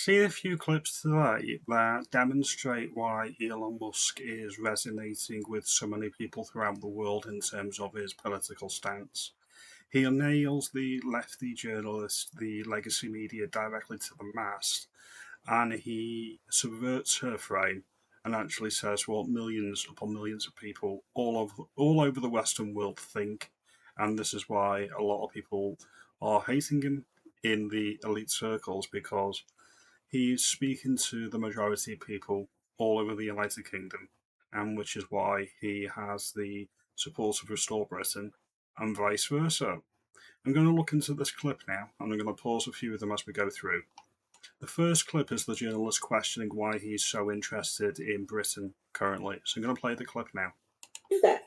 seen a few clips today that demonstrate why Elon Musk is resonating with so many people throughout the world in terms of his political stance. He nails the lefty journalists, the legacy media directly to the mast, and he subverts her frame and actually says what millions upon millions of people all over the Western world think, and this is why a lot of people are hating him in the elite circles because he's speaking to the majority of people all over the United Kingdom, and which is why he has the support of Restore Britain and vice versa. I'm going to look into this clip now, and I'm going to pause a few of them as we go through. The first clip is the journalist questioning why he's so interested in Britain currently. So I'm going to play the clip now. Is that?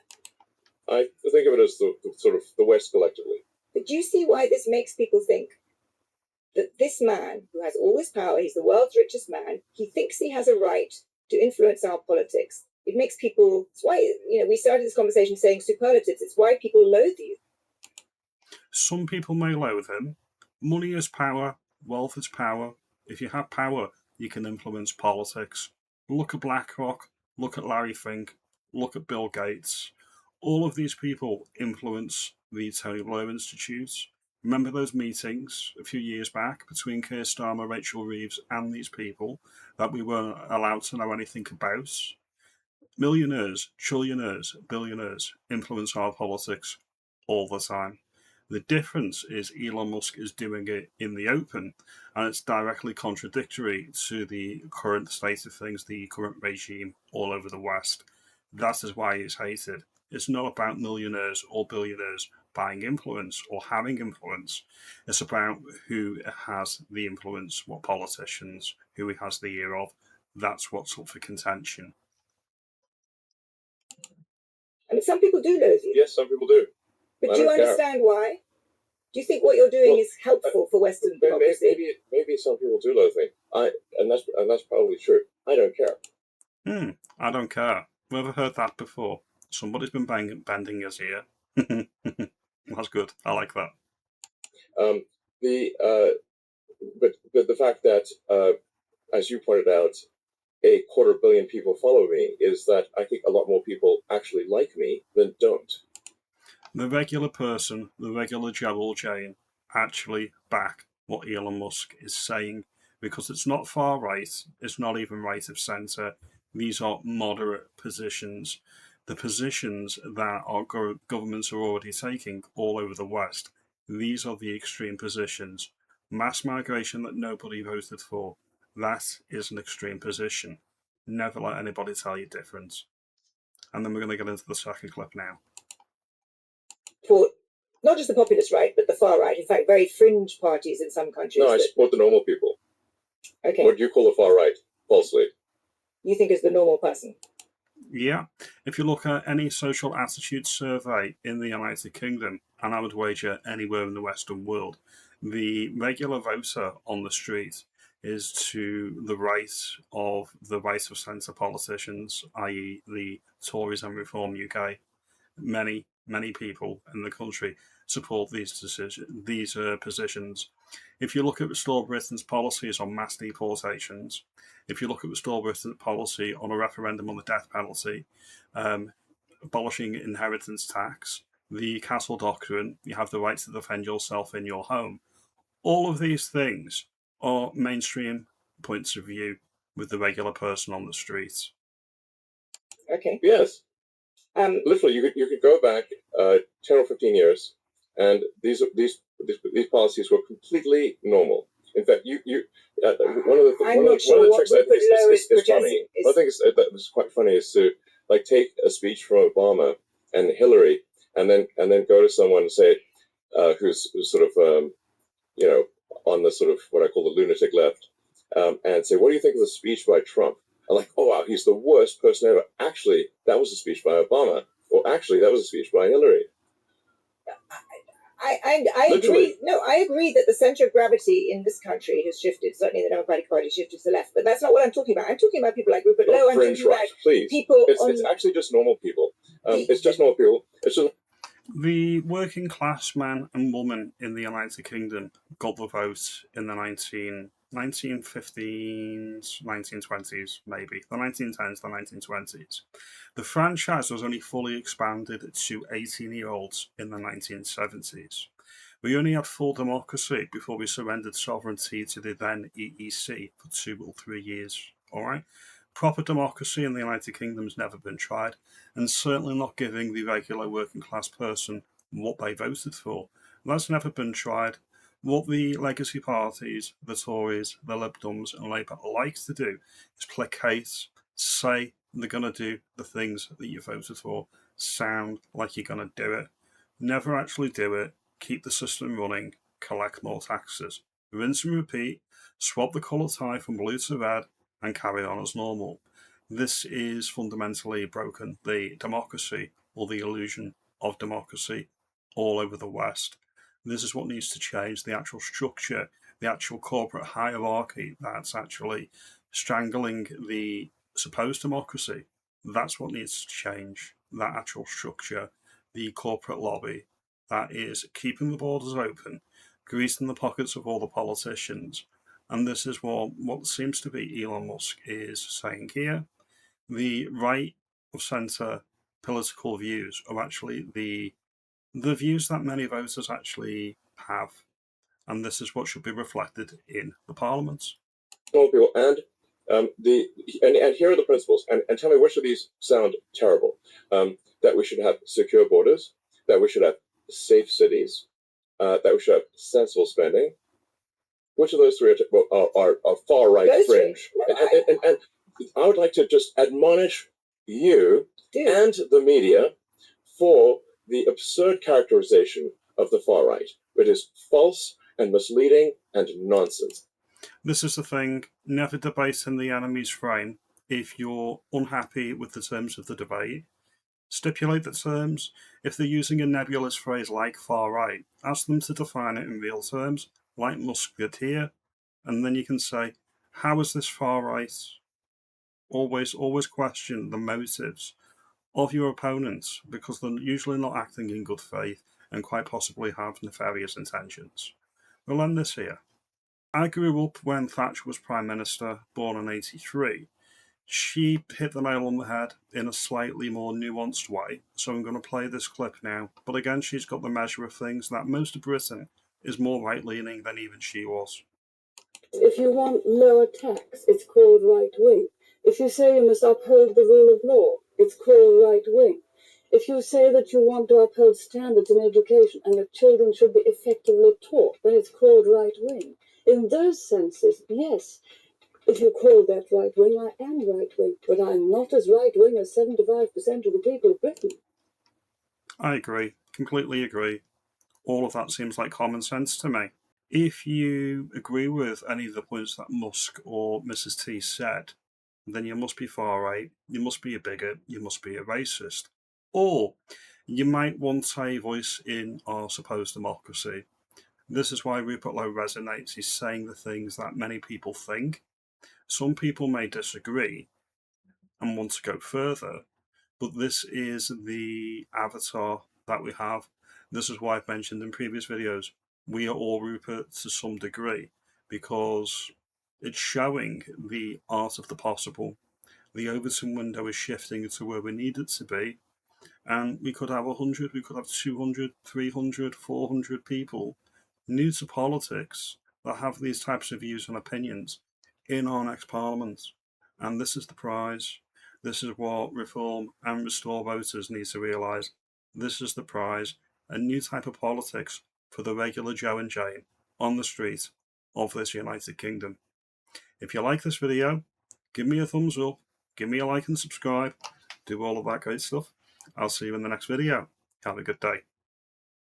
I think of it as the sort of the West collectively. But do you see why this makes people think that this man who has all this power, he's the world's richest man, he thinks he has a right to influence our politics? It makes people, it's why, we started this conversation saying superlatives, it's why people loathe you. Some people may loathe him. Money is power, wealth is power. If you have power, you can influence politics. Look at BlackRock, look at Larry Fink, look at Bill Gates. All of these people influence the Tony Blair Institute. Remember those meetings a few years back between Keir Starmer, Rachel Reeves, and these people that we weren't allowed to know anything about? Millionaires, trillionaires, billionaires influence our politics all the time. The difference is Elon Musk is doing it in the open, and it's directly contradictory to the current state of things, the current regime all over the West. That is why he's hated. It's not about millionaires or billionaires buying influence or having influence. It's about who has the influence, what politicians, who he has the ear of. That's what's up for contention. I mean, some people do loathe you. Yes, some people do. But do you understand why? Do you think what you're doing is helpful for Western democracy? Maybe some people do loathe me. And that's probably true. I don't care. I don't care. We've ever heard that before? Somebody's been bending his ear. That's good. I like that. But the fact that, as you pointed out, 250 million people follow me is that I think a lot more people actually like me than don't. The regular person, the regular Joe or Jane, actually back what Elon Musk is saying because it's not far right, it's not even right of centre. These are moderate positions. The positions that our governments are already taking all over the West, these are the extreme positions. Mass migration that nobody voted for, that is an extreme position. Never let anybody tell you different. And then we're going to get into the second clip now. For not just the populist right, but the far right, in fact, very fringe parties in some countries. No, I support the normal people. Okay. What do you call the far right, falsely? You think as the normal person? Yeah. If you look at any social attitude survey in the United Kingdom, and I would wager anywhere in the Western world, the regular voter on the street is to the right of centre politicians, i.e. the Tories and Reform UK. Many people in the country support these positions. If you look at Restore Britain's policies on mass deportations, if you look at Restore Britain's policy on a referendum on the death penalty, abolishing inheritance tax, the Castle Doctrine, you have the right to defend yourself in your home. All of these things are mainstream points of view with the regular person on the street. Okay. Yes. Literally, you could go back 10 or 15 years, and these policies were completely normal. In fact, one of the tricks that is funny. One thing that was quite funny is to take a speech from Obama and Hillary, and then go to someone and say, who's sort of on the sort of what I call the lunatic left, and say, what do you think of the speech by Trump? I'm like, oh wow, he's the worst person ever. Actually, that was a speech by Obama. Or actually, that was a speech by Hillary. I agree. No, I agree that the center of gravity in this country has shifted. Certainly, the Democratic Party shifted to the left. But that's not what I'm talking about. I'm talking about people like Rupert Lowe. I'm talking about people. It's actually just normal people. It's just normal people. It's just... The working class man and woman in the United Kingdom got the vote in the 1915s, 1920s, maybe. The 1910s, the 1920s. The franchise was only fully expanded to 18-year-olds in the 1970s. We only had full democracy before we surrendered sovereignty to the then EEC for 2 or 3 years. Alright? Proper democracy in the United Kingdom has never been tried, and certainly not giving the regular working class person what they voted for. That's never been tried. What the legacy parties, the Tories, the Lib Dems and Labour like to do is placate, say they're going to do the things that you voted for, sound like you're going to do it, never actually do it, keep the system running, collect more taxes, rinse and repeat, swap the colour tie from blue to red and carry on as normal. This is fundamentally broken the democracy or the illusion of democracy all over the West. This is what needs to change, the actual structure, the actual corporate hierarchy that's actually strangling the supposed democracy. That's what needs to change, that actual structure, the corporate lobby that is keeping the borders open, greasing the pockets of all the politicians. And this is what seems to be Elon Musk is saying here. The right of centre political views are actually the views that many voters actually have, and this is what should be reflected in the parliaments. People and and here are the principles, and tell me which of these sound terrible. That we should have secure borders, that we should have safe cities, that we should have sensible spending. Which of those three are far right fringe? And I would like to just admonish you and the media for the absurd characterization of the far right. It is false and misleading and nonsense. This is the thing, never debate in the enemy's frame. If you're unhappy with the terms of the debate, stipulate the terms. If they're using a nebulous phrase like far right, ask them to define it in real terms, like Musk did here, and then you can say, how is this far right? Always question the motives of your opponents, because they're usually not acting in good faith and quite possibly have nefarious intentions. We'll end this here. I grew up when Thatcher was Prime Minister, born in 83. She hit the nail on the head in a slightly more nuanced way, so I'm going to play this clip now. But again, she's got the measure of things that most of Britain is more right-leaning than even she was. If you want lower tax, it's called right-wing. If you say you must uphold the rule of law, it's called right-wing. If you say that you want to uphold standards in education and that children should be effectively taught, then it's called right-wing. In those senses, yes, if you call that right-wing, I am right-wing, but I'm not as right-wing as 75% of the people of Britain. I agree, completely agree. All of that seems like common sense to me. If you agree with any of the points that Musk or Mrs. T said, then you must be far right, you must be a bigot, you must be a racist. Or you might want a voice in our supposed democracy. This is why Rupert Lowe resonates. He's saying the things that many people think. Some people may disagree and want to go further, but this is the avatar that we have. This is why I've mentioned in previous videos, we are all Rupert to some degree, because it's showing the art of the possible. The Overton window is shifting to where we need it to be, and we could have 100, we could have 200, 300, 400 people new to politics that have these types of views and opinions in our next parliament. And this is the prize. This is what Reform and Restore voters need to realise. This is the prize, a new type of politics for the regular Joe and Jane on the street of this United Kingdom. If you like this video, give me a thumbs up, give me a like and subscribe, do all of that great stuff. I'll see you in the next video. Have a good day.